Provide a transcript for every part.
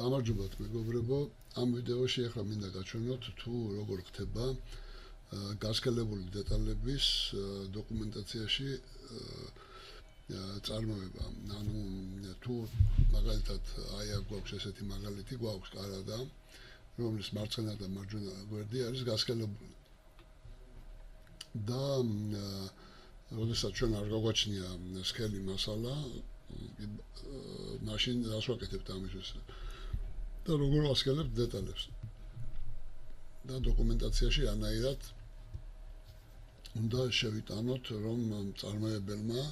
გამარჯობათ მეგობრებო, ამ ვიდეოში ახლა მინდა გაჩვენოთ თუ როგორ ხდება გასქელებული დეტალების დოკუმენტაციაში წარმოება. ანუ თუ მაგალითად აი აქ გვაქვს ესეთი მაგალითი, გვაქვს კარადა, რომლის მარცხენა და მარჯვენა გვერდი არის გასქელებული. და როდესაც ჩვენ არ გაგვაჩნია სქელი მასალა, მაშინ რას ვაკეთებთ ამისთვის? და როგორ ვასქელებთ დეტალებს? და დოკუმენტაციაში ანაირად უნდა შევიტანოთ, რომ მწარმოებელმა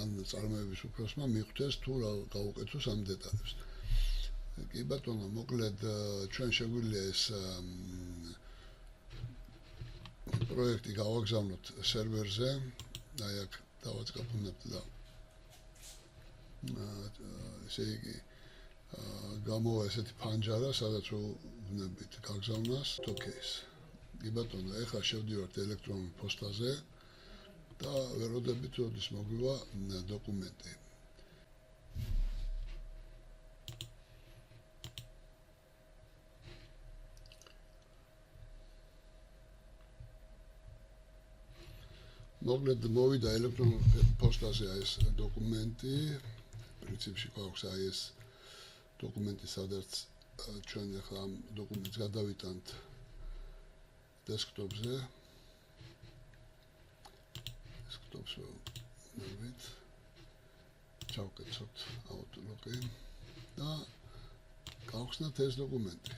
ან წარმოების უფროსმა მიხვდეს თუ რა გაუკეთოს ამ დეტალებს. კი ბატონო, მოკლედ ჩვენ შეგვიძლია ეს პროექტი გავაგზავნოთ სერვერზე, აი აქ დავაწყაფუნებთ და ესე იგი გამოვა ესეთი ფანჯარა, სადაც ვუნებით გაგზავნას თოკეის. კი ბატონო, ეხლა შევდივართ ელექტრონულ პოსტაზე და ვეროდებით, როდის მოგვივა დოკუმენტი. მოკლედ მოვიდა ელექტრონულ პოსტაზე ეს დოკუმენტი. პრინციპში გვაქვს აი ეს დოკუმენტი, სადაც ჩვენ ახლა ამ დოკუმენტს გადავიტანთ დესკტოპზე. დესკტოპზე მოვით. ჩავკეთოთ Outlook-ი და გავხსნათ ეს დოკუმენტი.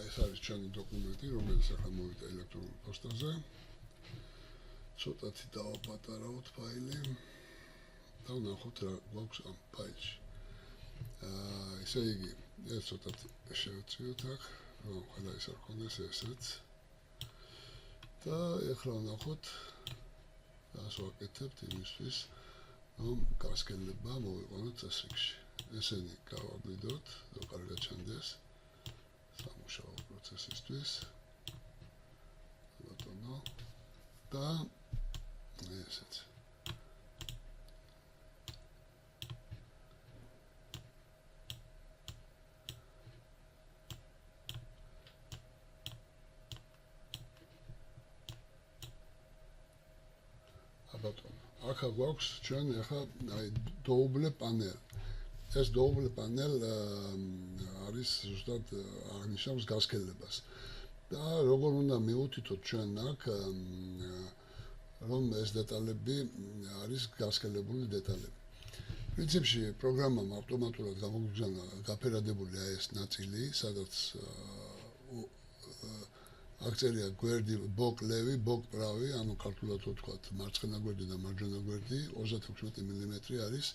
ეს არის ჩვენი დოკუმენტი, რომელიც ახლა მოვიდა ელექტრონულ პოსტაზე. ცოტათი დავაპატარავთ ფაილი და ვნახოთ რა გვაქვს ამ ფაილში. ესე იგი, ეს ცოტათი შევწიოთ აქ, რომ ყველა ის არ ქონდეს ესეც. და ეხლა ვნახოთ რას ვაკეთებთ იმისთვის, რომ გასქელება მოვიყვანოთ წესრიგში. ესენი გავაგვიდოთ, რომ კარგად ჩანდეს სამუშაო პროცესისთვის. ბატონო და ესეც. ბატონო, აქ გვაქვს ჩვენ ახლა აი დოუბლე პანელი. ეს დოუბლე პანელი არის ზუსტად აღნიშნავს გასქელებას. და როგორ უნდა მივუთითოთ ჩვენ აქ, რომ ეს დეტალები არის გასქელებული დეტალები. პრინციპში პროგრამამ ავტომატურად გამოგვიგზავნა გაფერადებული აი ეს ნაწილი, სადაც აქ წერია გვერდი ბოკლევი, ბოკლევი, ანუ ქართულად ვთქვათ, მარცხენა გვერდი და მარჯვენა გვერდი 36 მმ არის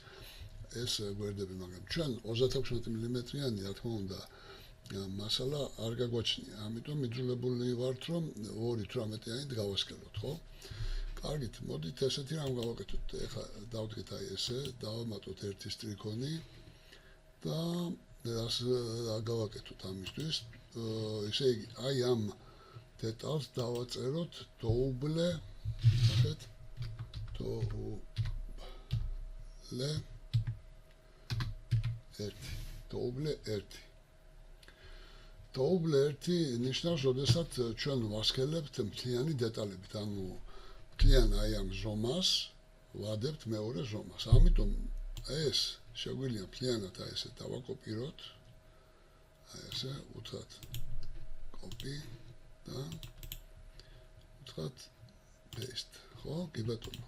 ეს გვერდები, მაგრამ ჩვენ 36 მმ-იანი, რა თქმა უნდა, მასალა არ გაგვაჩნია, ამიტომ მიძულებული ვართ, რომ 2-18-იანი გავასქელოთ, ხო? კარგით, მოდით ესეთი რამ გავაკეთოთ. ეხლა დავდგეთ აი ესე, დავამატოთ ერთი სტრიქონი და რას გავაკეთოთ ამისთვის? ესე იგი, აი ამ დეტალს დავაწეროთ დოუბლე, ნახეთ, დოუბლე 1. დოუბლე 1 ნიშნავს, როდესაც ჩვენ ვასქელებთ მთლიანი დეტალებით, ანუ მთლიან აი ამ ზომას ვადებთ მეორე ზომას. ამიტომ ეს შეგვიძლია მთლიანად აი ესე დავაკოპიროთ. აი ესე უთხრათ copy და უთხრათ paste. ხო, კი ბატონო.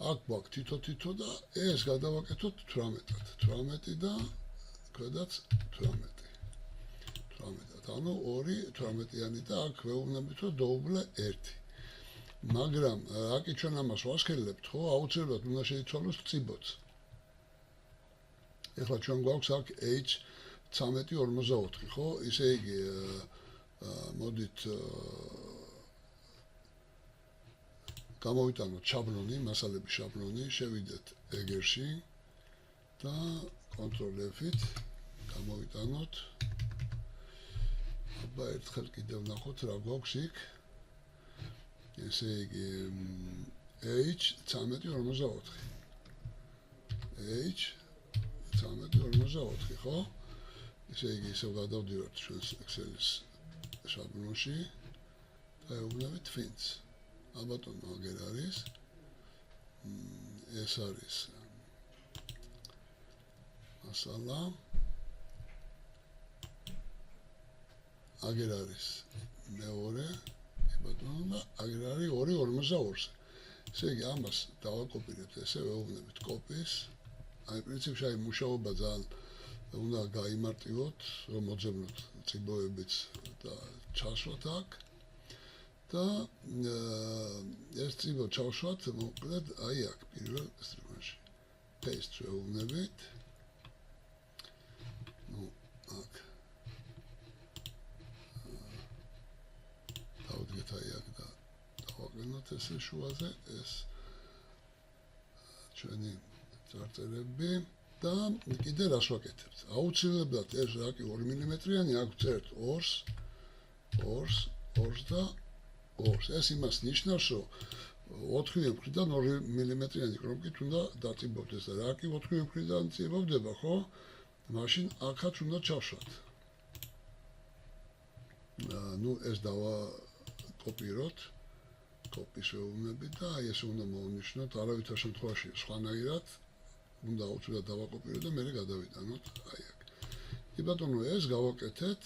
აქ გვაქვს თითო და ეს გადავაკეთოთ 18-ად. 18 და ქვედაც 18. 18-ად. ანუ 2-18-იანი და აქ ვეუბნებით, რომ დოუბლე 1. მაგრამ აკი ჩვენ ამას ვასქელებთ, ხო, აუცილებლად უნდა შეიცვალოს წიბოც. ეხლა ჩვენ გვაქვს აქ H1354, ხო? ისე იგი მოდით გამოვიტანოთ შაბლონი, მასალების შაბლონი, შევიდეთ ეგერში და Ctrl+F-ით გამოვიტანოთ. აბა ერთხელ კიდევ ვნახოთ რა გვაქვს იქ. ესე იგი H1354. h 13.44, ხო? ესე იგი ისევ გადავდივართ ჩვენს Excel-ის შაბლონში და ეუბნებით twins. ალბათონო აგერ არის. ეს არის მასალა. აგერ არის მეორე, ბატონო და აგერ არის 2.42-ზე. ესე იგი ამას დავაკოპირებთ, ესე ვეუბნებით კოპის. აი პრინციპში აი მუშაობა ძალიან უნდა გაიმარტივოთ, რომ მოძებნოთ წიბოებიც და ჩასვათ აქ. და ეს წიბო ჩავშვათ მოკლედ აი აქ პირველ სტრიმაში. paste ვეუბნებით. ნუ აქ დავდგეთ აი აქ და დავაყენოთ ესე შუაზე ეს ჩვენი წარწერები და კიდე რას ვაკეთებთ? აუცილებლად ეს რაკი 2 მმ-იანი აქ ვწერთ 2-ს და 2-ს. ეს იმას ნიშნავს, რომ 4 მხრიდან 2 მმ-იანი კროპკით უნდა დაწიბოვდეს და რაკი 4 მხრიდან წიბოვდება, ხო? მაშინ აქაც უნდა ჩავშვათ. ნუ ეს დავაკოპიროთ. კოპის ვეუბნებით და აი ეს უნდა მოვნიშნოთ, არავითარ შემთხვევაში სხვანაირად უნდა აუცილებლად დავაკოპიროთ და მერე გადავიტანოთ აი აქ. კი ბატონო, ეს გავაკეთეთ.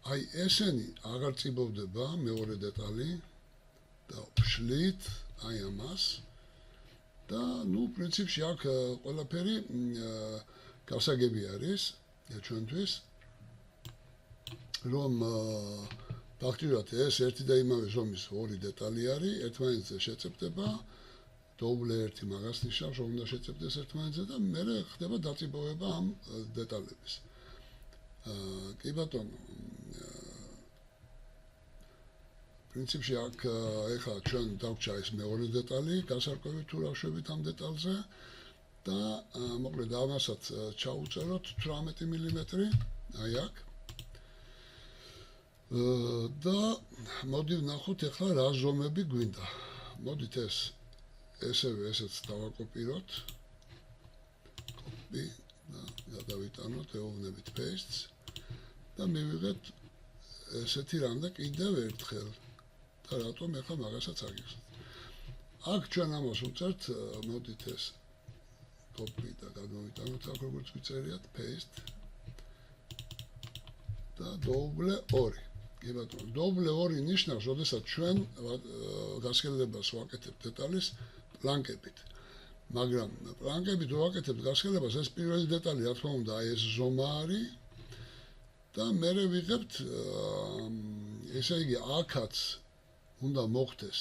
აი ესენი აღარ წიბოვდება მეორე დეტალი და ვშლით აი ამას და ნუ პრინციპში აქ ყველაფერი გასაგები არის ჩვენთვის, რომ ფაქტიურად ეს ერთი და იმავე ზომის ორი დეტალი არის, ერთმანეთზე შეწებდება, დოუბლე ერთი მაგას ნიშნავს, რომ უნდა შეწებდეს ერთმანეთზე და მერე ხდება დაწიბოვება ამ დეტალების. კი ბატონო, პრინციპში აქ ეხლა ჩვენ დავჭა ეს მეორე დეტალი, გასარკვევით თუ რა ვშვებით ამ დეტალზე და მოკლედ ამასაც ჩაუწეროთ 18 მმ, აი აქ. და მოდი ვნახოთ ეხლა რა ზომები გვინდა. მოდით ესევე ესეც დავაკოპიროთ. კოპი და გადავიტანოთ, ეუბნებით paste და მივიღეთ ესეთი რამ და კიდევ ერთხელ. და რატომ ეხლა მაგასაც აგიხსნით. აქ ჩვენ ამას ვუწერთ, მოდით ეს კოპი და გადმოვიტანოთ აქ როგორც ვიწერიათ paste და დოუბლე 2. კი ბატონო, დოუბლე 2 ნიშნავს, როდესაც ჩვენ გასხელებას ვაკეთებთ დეტალის პლანკებით. მაგრამ პლანკებით ვაკეთებთ გასხელებას, ეს პირველი დეტალი, რა თქმა უნდა, აი ეს ზომა არის და მერე ვიღებთ, ესე იგი, აქაც უნდა მოხდეს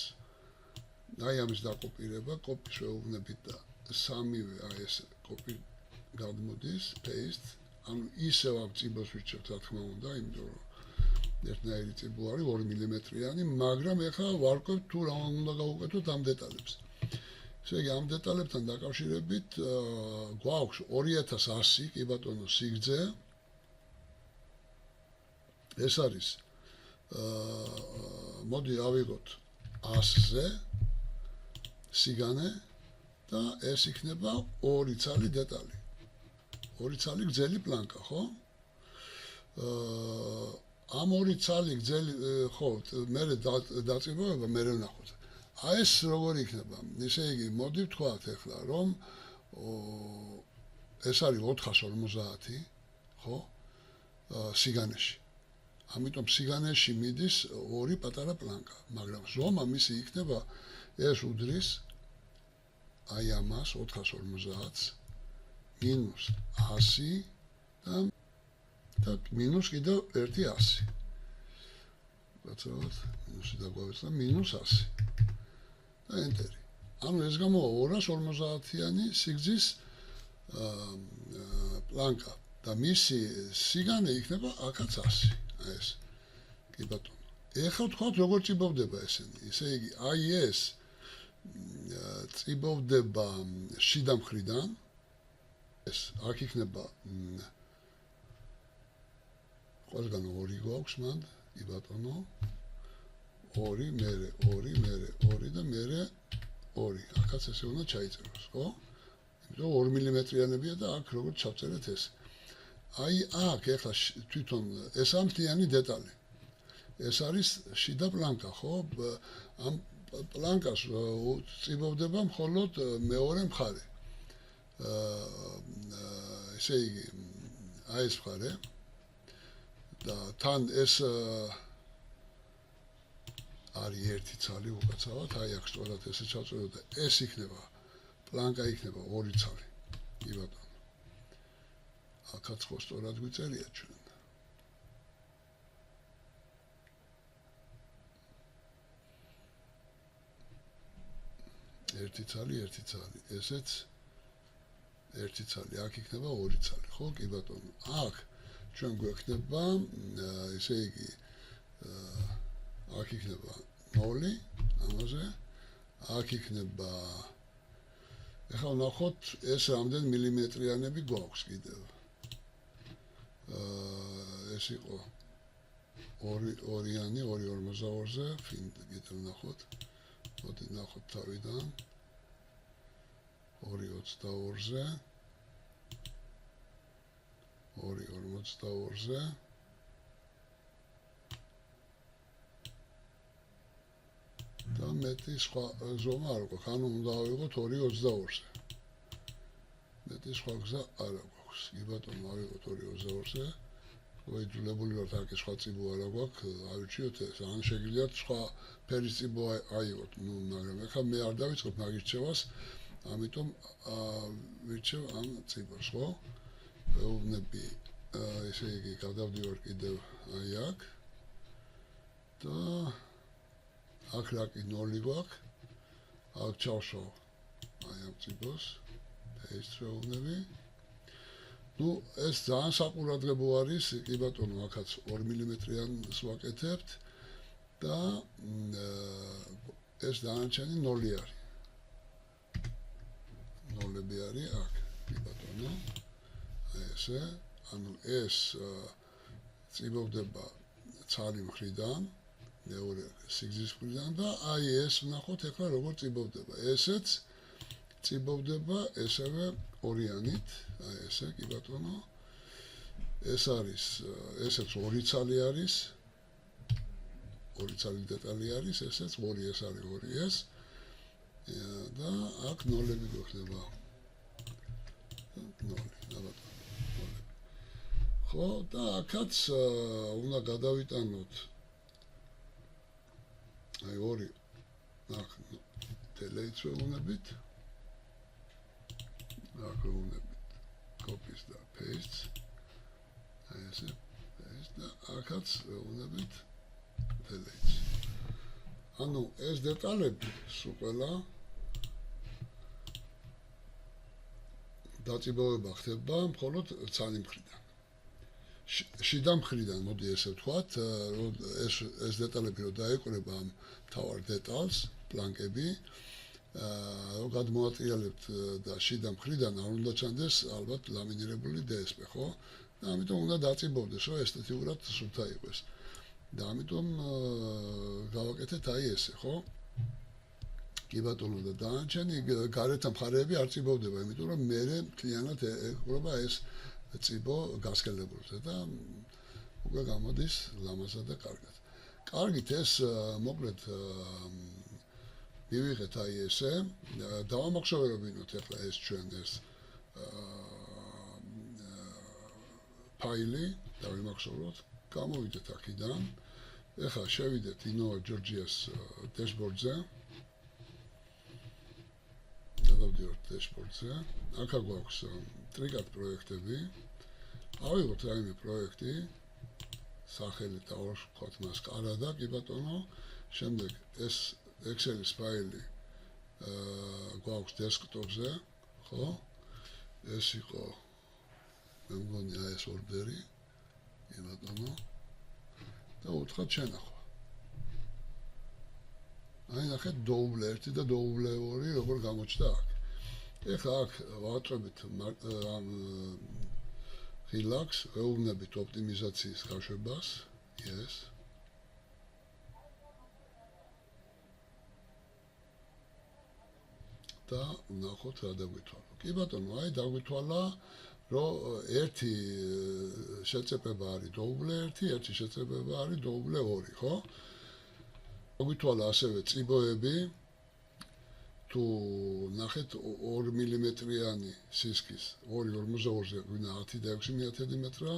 აი ამის დაკოპირება, კოპის ვეუბნებით და სამივე აი ეს კოპი გადმოდის, paste, ანუ ისევ ამ წიბოს ვირჩევთ, რა თქმა უნდა, იმიტომ რომ ერთნაირი წიბო არის 2 მმ-იანი, მაგრამ ეხლა ვარკვევთ თუ რა უნდა გავუკეთოთ ამ დეტალებს. ესე იგი, ამ დეტალებთან დაკავშირებით გვაქვს 2100, კი ბატონო, სიგრძე. ეს არის მოდი ავიღოთ 100-ზე სიგანე და ეს იქნება 2 ცალი დეტალი. 2 ცალი გრძელი პლანკა, ხო? ამ 2 ცალი გრძელი, ხო, მერე დაწიბოვება, მერე ვნახოთ. აი ეს როგორი იქნება? ესე იგი, მოდი ვთქვათ ახლა, რომ ეს არის 450, ხო? სიგანეში. ამიტომ სიგანეში მიდის 2 პატარა პლანკა, მაგრამ ზომა მისი იქნება ეს უდრის აი ამას 450-ს მინუს 100 და მინუს კიდევ 100. გაწევთ, მინუსი დაგვავეცდა მინუს 100. და ენტერი. ანუ ეს გამოვა 250-იანი სიგრძის პლანკა და მისი სიგანე იქნება აქაც 100. ეს. კი ბატონო. ეხლა ვთქვათ, როგორ წიბოვდება ესენი. ესე იგი, აი ეს წიბოვდება შიდა მხრიდან. ეს აქ იქნება ყველგან 2 გვაქვს მანდ, კი ბატონო. 2, მერე 2, მერე 2 და მერე 2. აქაც ესე უნდა ჩაიწეროს, ხო? 2 მმ-იანებია და აქ როგორც ჩავწერეთ ეს. აი აქ ეხლა თვითონ ეს ამთიანი დეტალი. ეს არის შიდა პლანკა, ხო? ამ პლანკას წიბოვდება მხოლოდ მეორე მხარე. ესე იგი, აი ეს მხარე და თან ეს არის ერთი ცალი უკაცრავად, აი აქ სწორად ესე ჩავწეროთ და ეს იქნება პლანკა იქნება 2 ცალი. კი ბატონო. აქაც ხო სწორად გვიწერია ჩვენ. ერთი ცალი, ესეც ერთი ცალი, აქ იქნება 2 ცალი, ხო? კი ბატონო. აქ ჩვენ გვექნება, ესე იგი, აქ იქნება 0, ამაზე, აქ იქნება ეხლა ვნახოთ ეს რამდენ მილიმეტრიანები გვაქვს კიდევ. ეს იყო 2-იანი 2.52-ზე, კიდევ ვნახოთ. მოდი ვნახოთ თავიდან. 2.22-ზე. 2.52-ზე. და მეტი სხვა ზომა არ გვაქვს, ანუ უნდა ავიღოთ 2.22-ზე. მეტი სხვა გზა არ გვაქვს. კი ბატონო, ავიღოთ 2.22-ზე. მოიძულებული ვართ აქ სხვა წიბო არ გვაქვს, ავირჩიოთ ეს. ან შეგიძლიათ სხვა ფერის წიბო აიღოთ, მაგრამ ეხლა მე არ დავიწყებ მაგის რჩევას, ამიტომ ვირჩევ ამ წიბოს, ხო? ვეუბნები, ესე იგი, გადავდივარ კიდევ აი აქ და აქ რაკი 0 გვაქვს, აქ ჩავშოვ აი ამ წიბოს, paste ვეუბნები. ნუ ეს ძალიან საყურადღებო არის, კი ბატონო, აქაც 2 მმ-იანს ვაკეთებთ და ეს დანარჩენი 0 არის. 0-ები არის აქ, კი ბატონო. აი ესე, ანუ ეს წიბოვდება ცალი მხრიდან, მეორე სიგრძის მხრიდან და აი ეს ვნახოთ ეხლა როგორ წიბოვდება. ესეც წიბოვდება ესევე 2-იანით, აი ესე, კი ბატონო. ეს არის, ესეც 2 ცალი არის. 2 ცალი დეტალი არის, ესეც 2, ეს არის 2 ეს. და აქ 0-ები გვექნება. 0, და ბატონო. ხო, და აქაც უნდა გადავიტანოთ აი 2 აქ delete ვეუბნებით. აქ ვეუბნებით copies და paste. აი ესე, paste და აქაც ვეუბნებით delete. ანუ ეს დეტალები სულ ყველა დაწიბოვება ხდება მხოლოდ ცალი მხრიდან. შიდა მხრიდან, მოდი ესე ვთქვათ, ეს დეტალები რო დაეყრება ამ მთავარ დეტალს, პლანკები, რო გადმოატრიალებთ და შიდა მხრიდან არ უნდა ჩანდეს ალბათ ლამინირებული DSP, ხო? და ამიტომ უნდა დაწიბოვდეს, რომ ესთეტიურად სუფთა იყოს. და ამიტომ გავაკეთეთ აი ესე, ხო? კი ბატონო, და დანარჩენი გარეთა მხარეები არ წიბოვდება, იმიტომ რომ მე მთლიანად ეყრობა ეს წიბო გასქელებულზე და უკვე გამოდის ლამაზად და კარგად. კარგით, ეს მოკლედ მივიღეთ აი ესე, დავამახსოვრებინოთ ახლა ეს ჩვენ ეს ფაილი, დავიმახსოვროთ, გამოვიდეთ აქედან. ეხლა შევიდეთ Innova Georgia's dashboard-ზე. გადავდივართ dashboard-ზე. აქ გვაქვს ტრიკად პროექტები. ავიღოთ რაიმე პროექტი, სახელით ავარქვათ მას კარადა, კი ბატონო. შემდეგ ეს Excel-ის ფაილი გვაქვს desktop-ზე, ხო? ეს იყო მე მგონი აი ეს ორდერი, კი ბატონო. და უთხრათ შენახვა. აი ნახეთ დოუბლე 1 და დოუბლე 2 როგორ გამოჩნდა აქ. ეხლა აქ ვაწყობთ ამ relax, ვეუბნებით ოპტიმიზაციის გაშვებას, yes. და ვნახოთ რა დაგვითვალო. კი ბატონო, აი დაგვითვალა, რომ ერთი შეწებება არის დოუბლე 1, ერთი შეწებება არის დოუბლე 2, ხო? დაგვითვალა ასევე წიბოები, თუ ნახეთ 2 მმ-იანი სისქის 2.42-ზე გვინდა 10.6 მეტრა,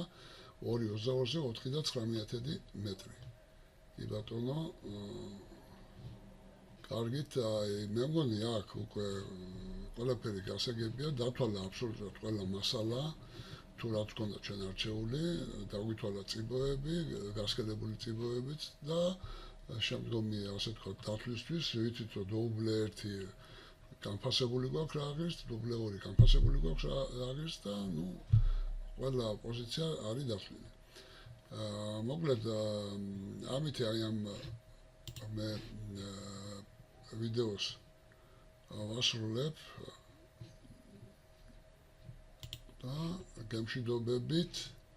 2.22-ზე 4.9 მეტრი. კი ბატონო, კარგით, მე მგონი აქ უკვე ყველაფერი გასაგებია, დათვალა აბსოლუტურად ყველა მასალა, თუ რაც გქონდა ჩვენ არჩეული, დაგვითვალა წიბოები, გასქედებული წიბოებიც და შემდგომი, ასე ვთქვათ, დათვლისთვის, ვიცით, რომ დოუბლე 1 განფასებული გვაქვს რა ღირს, დოუბლე 2 განფასებული გვაქვს რა ღირს და, ნუ, ყველა პოზიცია არის დათვლილი. მოკლედ, ამით აი ამ მე ვიდეოს ვასრულებ და გემშვიდობებით.